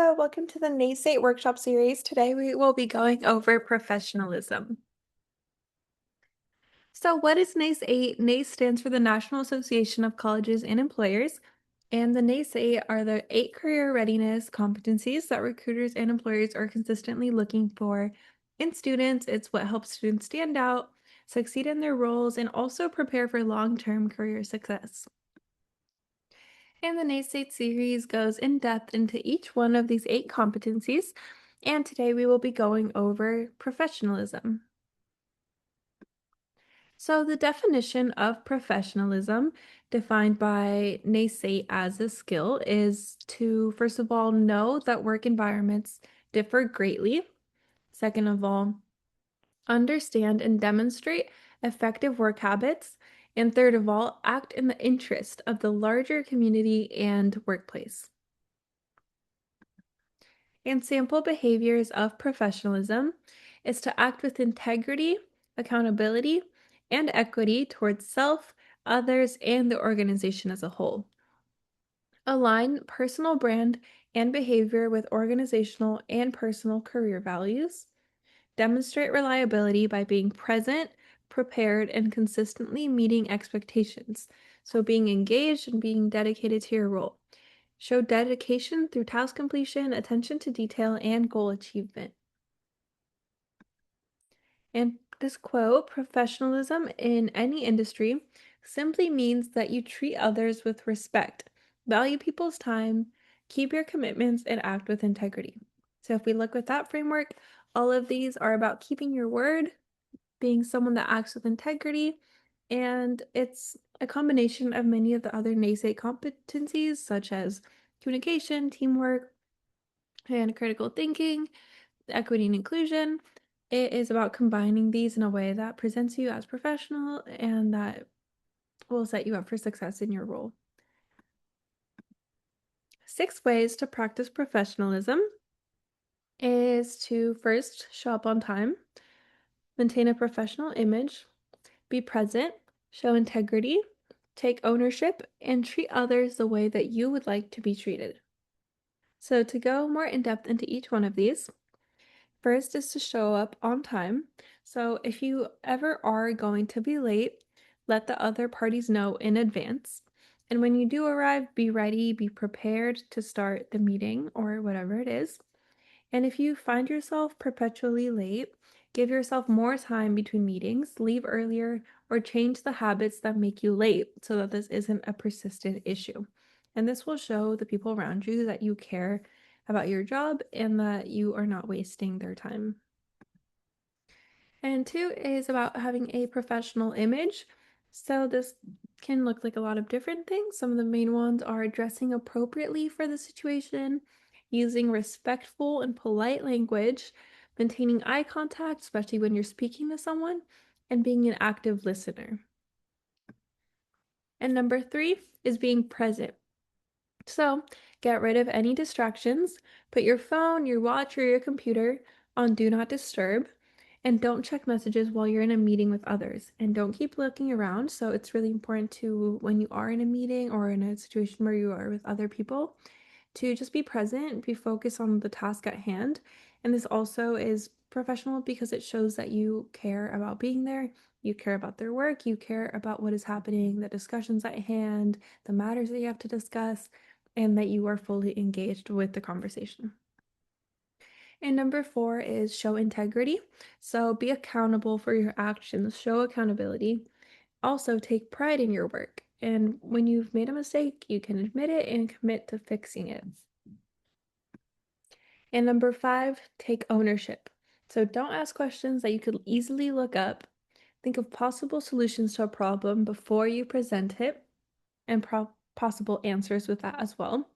Hello, welcome to the NACET workshop series. Today we will be going over professionalism. So what is NACE-8? NACE stands for the National Association of Colleges and Employers, and the NACE-8 are the 8 career readiness competencies that recruiters and employers are consistently looking for in students. It's what helps students stand out, succeed in their roles, and also prepare for long-term career success. And the NACET series goes in depth into each one of these 8 competencies, and today we will be going over professionalism. So the definition of professionalism, defined by NACET as a skill, is to, first of all, know that work environments differ greatly. Second of all, understand and demonstrate effective work habits. And third of all, act in the interest of the larger community and workplace. And sample behaviors of professionalism is to act with integrity, accountability, and equity towards self, others, and the organization as a whole. Align personal brand and behavior with organizational and personal career values. Demonstrate reliability by being present, prepared, and consistently meeting expectations. So being engaged and being dedicated to your role. Show dedication through task completion, attention to detail, and goal achievement. And this quote, professionalism in any industry simply means that you treat others with respect, value people's time, keep your commitments, and act with integrity. So if we look with that framework, all of these are about keeping your word, being someone that acts with integrity, and it's a combination of many of the other NACET competencies such as communication, teamwork, and critical thinking, equity and inclusion. It is about combining these in a way that presents you as professional and that will set you up for success in your role. 6 ways to practice professionalism is to first show up on time, maintain a professional image, be present, show integrity, take ownership, and treat others the way that you would like to be treated. So to go more in depth into each one of these, first is to show up on time. So if you ever are going to be late, let the other parties know in advance. And when you do arrive, be ready, be prepared to start the meeting or whatever it is. And if you find yourself perpetually late, give yourself more time between meetings, leave earlier, or change the habits that make you late so that this isn't a persistent issue. And this will show the people around you that you care about your job and that you are not wasting their time. And 2 is about having a professional image. So this can look like a lot of different things. Some of the main ones are dressing appropriately for the situation, using respectful and polite language, maintaining eye contact, especially when you're speaking to someone, and being an active listener. And number 3 is being present. So get rid of any distractions, put your phone, your watch, or your computer on Do Not Disturb, and don't check messages while you're in a meeting with others. And don't keep looking around. So it's really important to, when you are in a meeting or in a situation where you are with other people, to just be present, be focused on the task at hand. And this also is professional because it shows that you care about being there, you care about their work, you care about what is happening, the discussions at hand, the matters that you have to discuss, and that you are fully engaged with the conversation. And number 4 is show integrity. So be accountable for your actions, show accountability. Also, take pride in your work. And when you've made a mistake, you can admit it and commit to fixing it. And number 5, take ownership. So don't ask questions that you could easily look up. Think of possible solutions to a problem before you present it and possible answers with that as well.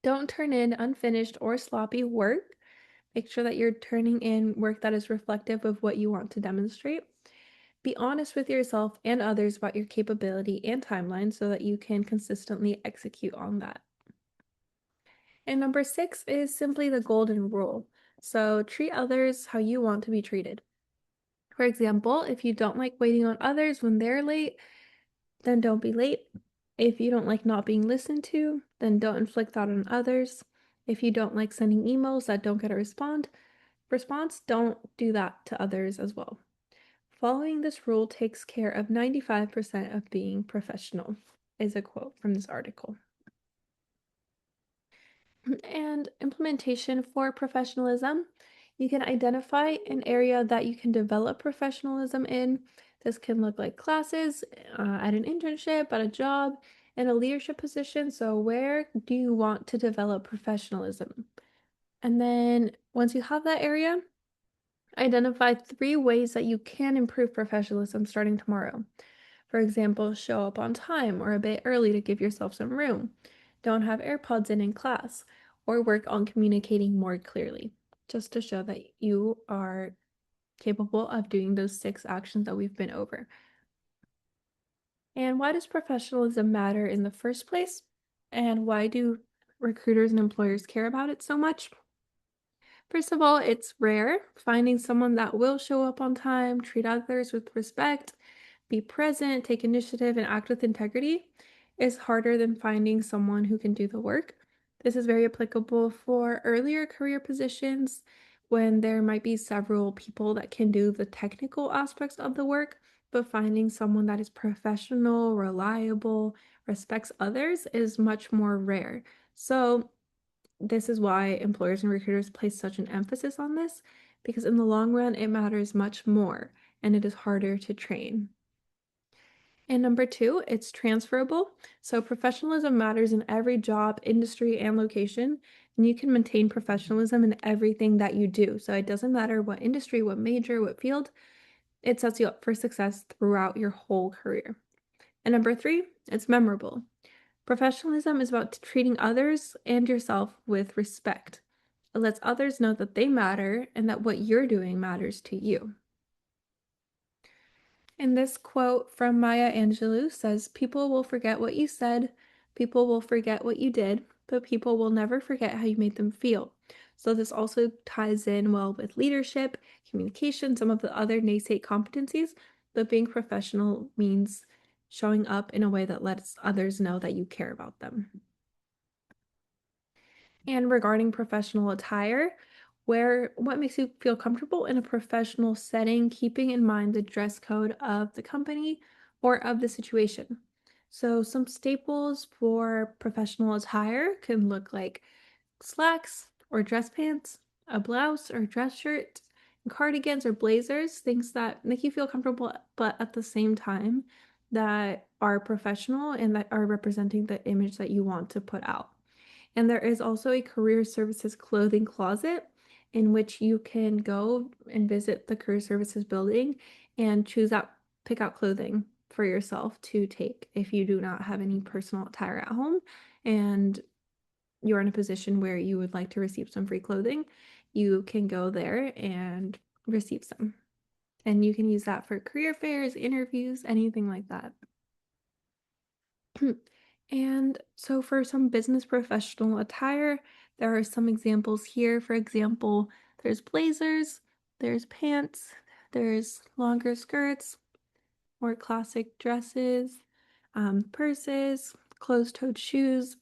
Don't turn in unfinished or sloppy work. Make sure that you're turning in work that is reflective of what you want to demonstrate. Be honest with yourself and others about your capability and timeline so that you can consistently execute on that. And number 6 is simply the golden rule. So treat others how you want to be treated. For example, if you don't like waiting on others when they're late, then don't be late. If you don't like not being listened to, then don't inflict that on others. If you don't like sending emails that don't get a response, don't do that to others as well. Following this rule takes care of 95% of being professional, is a quote from this article. And implementation for professionalism. You can identify an area that you can develop professionalism in. This can look like classes, at an internship, at a job, in a leadership position. So, where do you want to develop professionalism? And then once you have that area, identify 3 ways that you can improve professionalism starting tomorrow. For example, show up on time or a bit early to give yourself some room. Don't have AirPods in class, or work on communicating more clearly, just to show that you are capable of doing those 6 actions that we've been over. And why does professionalism matter in the first place? And why do recruiters and employers care about it so much? First of all, it's rare. Finding someone that will show up on time, treat others with respect, be present, take initiative, and act with integrity is harder than finding someone who can do the work. This is very applicable for earlier career positions when there might be several people that can do the technical aspects of the work, but finding someone that is professional, reliable, respects others is much more rare. So, this is why employers and recruiters place such an emphasis on this, because in the long run, it matters much more and it is harder to train. And number 2, it's transferable. So professionalism matters in every job, industry, and location. And you can maintain professionalism in everything that you do. So it doesn't matter what industry, what major, what field, it sets you up for success throughout your whole career. And number 3, it's memorable. Professionalism is about treating others and yourself with respect. It lets others know that they matter and that what you're doing matters to you. And this quote from Maya Angelou says, "People will forget what you said, people will forget what you did, but people will never forget how you made them feel." So this also ties in well with leadership, communication, some of the other NASATE competencies, but being professional means showing up in a way that lets others know that you care about them. And regarding professional attire, what makes you feel comfortable in a professional setting, keeping in mind the dress code of the company or of the situation. So some staples for professional attire can look like slacks or dress pants, a blouse or dress shirt, cardigans or blazers, things that make you feel comfortable but at the same time that are professional and that are representing the image that you want to put out. And there is also a career services clothing closet in which you can go and visit the career services building and pick out clothing for yourself to take if you do not have any personal attire at home and you're in a position where you would like to receive some free clothing. You can go there and receive some. And you can use that for career fairs, interviews, anything like that. And so for some business professional attire, there are some examples here. For example, there's blazers, there's pants, there's longer skirts, more classic dresses, purses, closed-toed shoes,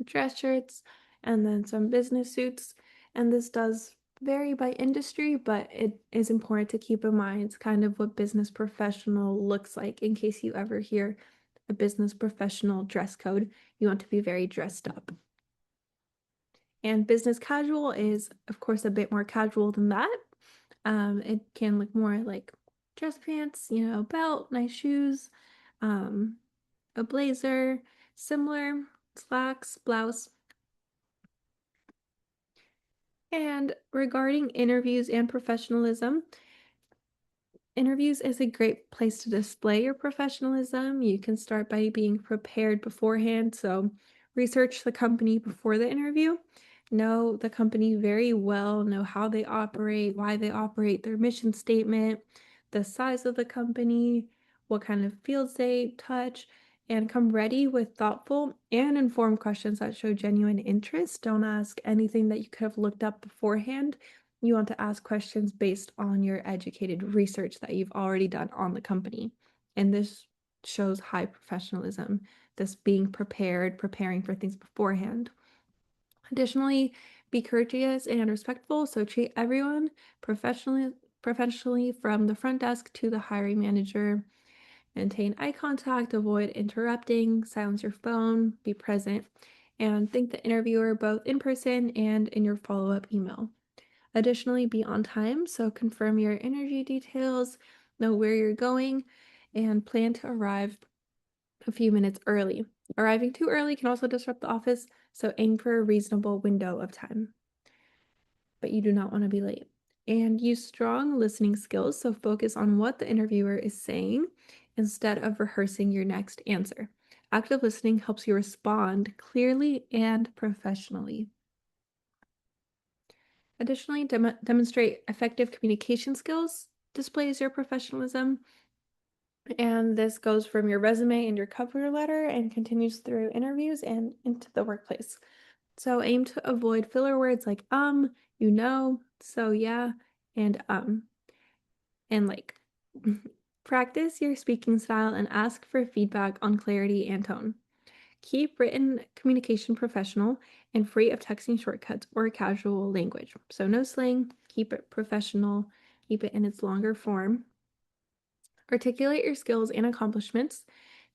dress shirts, and then some business suits. And this does vary by industry, but it is important to keep in mind kind of what business professional looks like in case you ever hear a business professional dress code. You want to be very dressed up. And business casual is, of course, a bit more casual than that. It can look more like dress pants, belt, nice shoes, a blazer, similar, slacks, blouse. And regarding interviews and professionalism, interviews is a great place to display your professionalism. You can start by being prepared beforehand. So, research the company before the interview, know the company very well, know how they operate, why they operate, their mission statement, the size of the company, what kind of fields they touch, and come ready with thoughtful and informed questions that show genuine interest. Don't ask anything that you could have looked up beforehand. You want to ask questions based on your educated research that you've already done on the company. And this shows high professionalism, this being prepared, preparing for things beforehand. Additionally, be courteous and respectful, so treat everyone professionally from the front desk to the hiring manager. Maintain eye contact, avoid interrupting, silence your phone, be present, and thank the interviewer both in person and in your follow-up email. Additionally, be on time, so confirm your interview details, know where you're going, and plan to arrive a few minutes early. Arriving too early can also disrupt the office, so aim for a reasonable window of time, but you do not want to be late. And use strong listening skills, so focus on what the interviewer is saying instead of rehearsing your next answer. Active listening helps you respond clearly and professionally. Additionally, demonstrate effective communication skills displays your professionalism. And this goes from your resume and your cover letter and continues through interviews and into the workplace. So aim to avoid filler words like you know, so yeah, and like. Practice your speaking style and ask for feedback on clarity and tone. Keep written communication professional and free of texting shortcuts or casual language. So no slang, keep it professional, keep it in its longer form. Articulate your skills and accomplishments.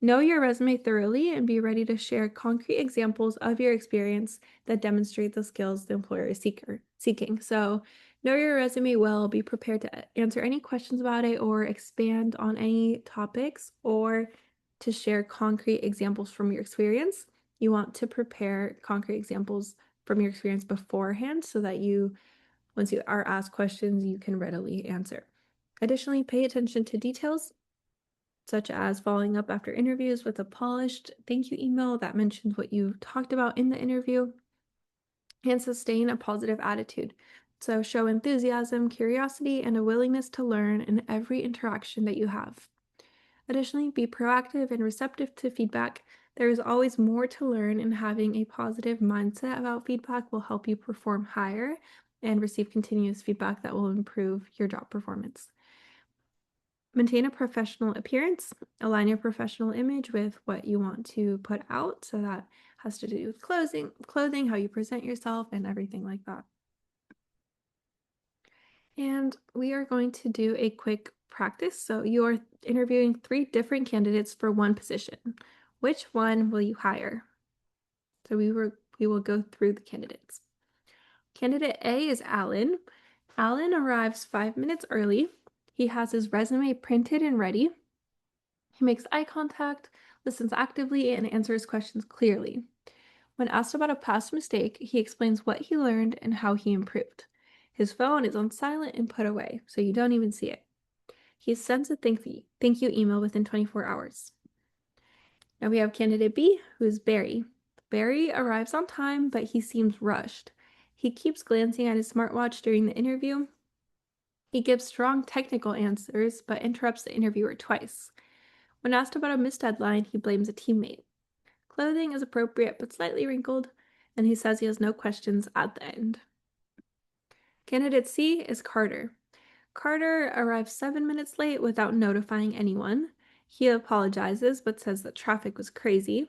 Know your resume thoroughly and be ready to share concrete examples of your experience that demonstrate the skills the employer is seeking. So, know your resume well, be prepared to answer any questions about it or expand on any topics or to share concrete examples from your experience. You want to prepare concrete examples from your experience beforehand so that once you are asked questions, you can readily answer. Additionally, pay attention to details such as following up after interviews with a polished thank you email that mentions what you talked about in the interview, and sustain a positive attitude. So, show enthusiasm, curiosity, and a willingness to learn in every interaction that you have. Additionally, be proactive and receptive to feedback. There is always more to learn, and having a positive mindset about feedback will help you perform higher and receive continuous feedback that will improve your job performance. Maintain a professional appearance. Align your professional image with what you want to put out. So that has to do with clothing, how you present yourself, and everything like that. And we are going to do a quick practice. So you are interviewing 3 different candidates for one position. Which one will you hire? So we will go through the candidates. Candidate A is Alan. Alan arrives 5 minutes early. He has his resume printed and ready. He makes eye contact, listens actively, and answers questions clearly. When asked about a past mistake, he explains what he learned and how he improved. His phone is on silent and put away, so you don't even see it. He sends a thank you email within 24 hours. Now we have candidate B, who is Barry. Barry arrives on time, but he seems rushed. He keeps glancing at his smartwatch during the interview. He gives strong technical answers, but interrupts the interviewer twice. When asked about a missed deadline, he blames a teammate. Clothing is appropriate but slightly wrinkled, and he says he has no questions at the end. Candidate C is Carter. Carter arrives 7 minutes late without notifying anyone. He apologizes but says that traffic was crazy.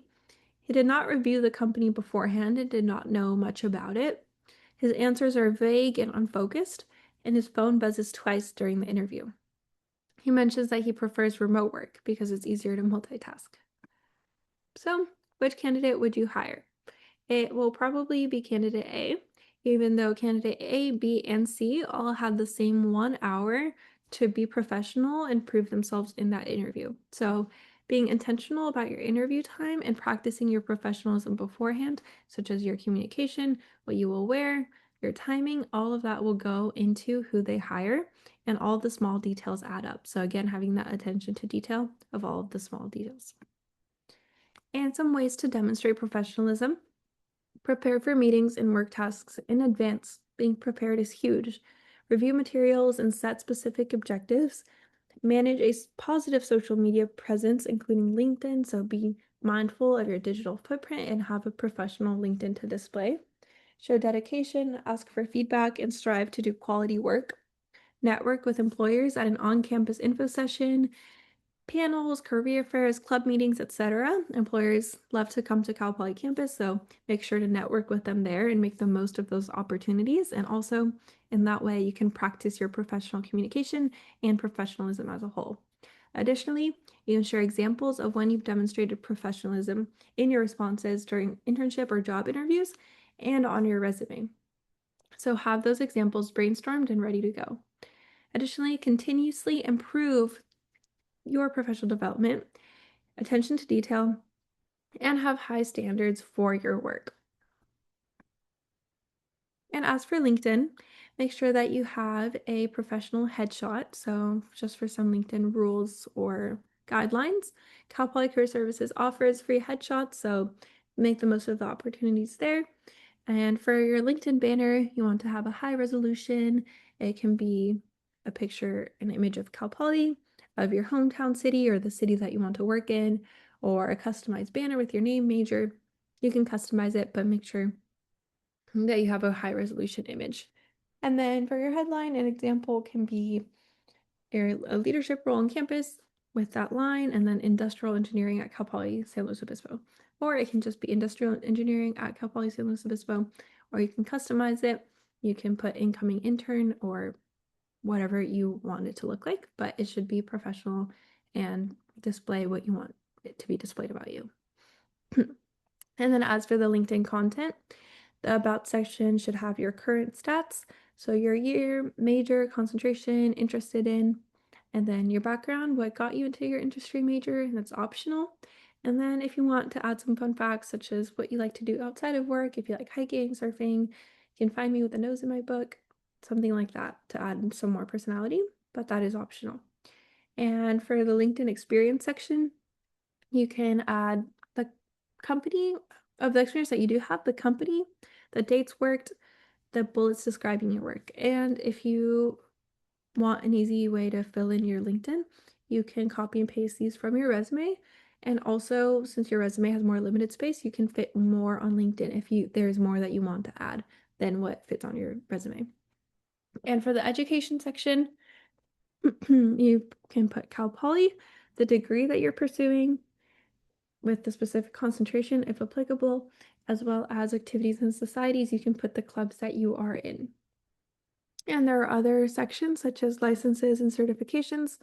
He did not review the company beforehand and did not know much about it. His answers are vague and unfocused, and his phone buzzes twice during the interview. He mentions that he prefers remote work because it's easier to multitask. So, which candidate would you hire? It will probably be candidate A, even though candidate A, B, and C all had the same 1 hour to be professional and prove themselves in that interview. So, being intentional about your interview time and practicing your professionalism beforehand, such as your communication, what you will wear, your timing, all of that will go into who they hire, and all the small details add up. So, again, having that attention to detail of all of the small details. And some ways to demonstrate professionalism. Prepare for meetings and work tasks in advance. Being prepared is huge. Review materials and set specific objectives. Manage a positive social media presence, including LinkedIn, so be mindful of your digital footprint and have a professional LinkedIn to display. Show dedication, ask for feedback, and strive to do quality work. Network with employers at an on-campus info session. panels, career fairs, club meetings, etc. Employers love to come to Cal Poly campus, so make sure to network with them there and make the most of those opportunities. And also, in that way, you can practice your professional communication and professionalism as a whole. Additionally, you can share examples of when you've demonstrated professionalism in your responses during internship or job interviews and on your resume. So have those examples brainstormed and ready to go. Additionally, continuously improve your professional development, attention to detail, and have high standards for your work. And as for LinkedIn, make sure that you have a professional headshot. So, just for some LinkedIn rules or guidelines, Cal Poly Career Services offers free headshots, so make the most of the opportunities there. And for your LinkedIn banner, you want to have a high resolution. It can be a picture, an image of Cal Poly, of your hometown city or the city that you want to work in, or a customized banner with your name, major. You can customize it, but make sure that you have a high resolution image. And then for your headline, an example can be a leadership role on campus with that line, and then industrial engineering at Cal Poly San Luis Obispo. Or it can just be industrial engineering at Cal Poly San Luis Obispo, or you can customize it. You can put incoming intern or whatever you want it to look like, but it should be professional and display what you want it to be displayed about you. And then as for the LinkedIn content, the About section should have your current stats, so your year, major, concentration, interested in, and then your background, what got you into your industry major, that's optional. And then if you want to add some fun facts, such as what you like to do outside of work, if you like hiking, surfing, you can find me with a nose in my book, something like that to add some more personality, but that is optional. And for the LinkedIn experience section, you can add the company of the experience that you do have, the company, the dates worked, the bullets describing your work. And if you want an easy way to fill in your LinkedIn, you can copy and paste these from your resume. And also, since your resume has more limited space, you can fit more on LinkedIn if there's more that you want to add than what fits on your resume. And for the education section, you can put Cal Poly, the degree that you're pursuing, with the specific concentration if applicable, as well as activities and societies. You can put the clubs that you are in. And there are other sections such as licenses and certifications,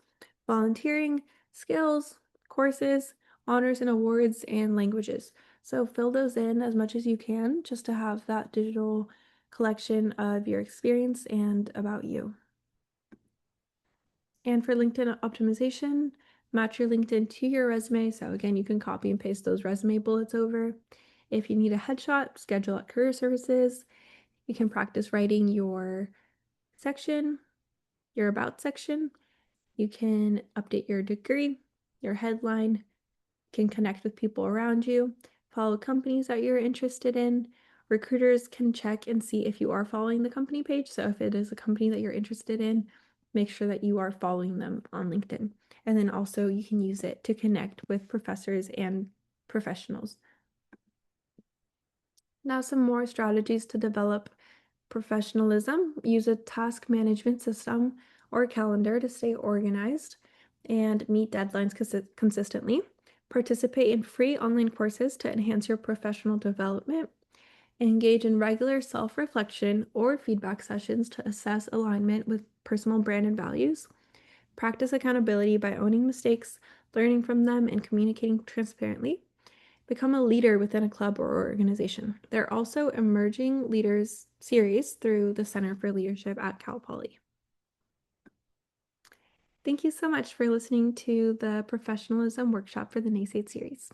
volunteering, skills, courses, honors and awards, and languages. So fill those in as much as you can just to have that digital collection of your experience and about you. And for LinkedIn optimization, match your LinkedIn to your resume. So again, you can copy and paste those resume bullets over. If you need a headshot, schedule at Career Services. You can practice writing your section, your About section. You can update your degree, your headline, can connect with people around you, follow companies that you're interested in. Recruiters can check and see if you are following the company page. So if it is a company that you're interested in, make sure that you are following them on LinkedIn. And then also you can use it to connect with professors and professionals. Now, some more strategies to develop professionalism. Use a task management system or calendar to stay organized and meet deadlines consistently. Participate in free online courses to enhance your professional development. Engage in regular self-reflection or feedback sessions to assess alignment with personal brand and values. Practice accountability by owning mistakes, learning from them, and communicating transparently. Become a leader within a club or organization. There are also emerging leaders series through the Center for Leadership at Cal Poly. Thank you so much for listening to the Professionalism Workshop for the NACEAD series.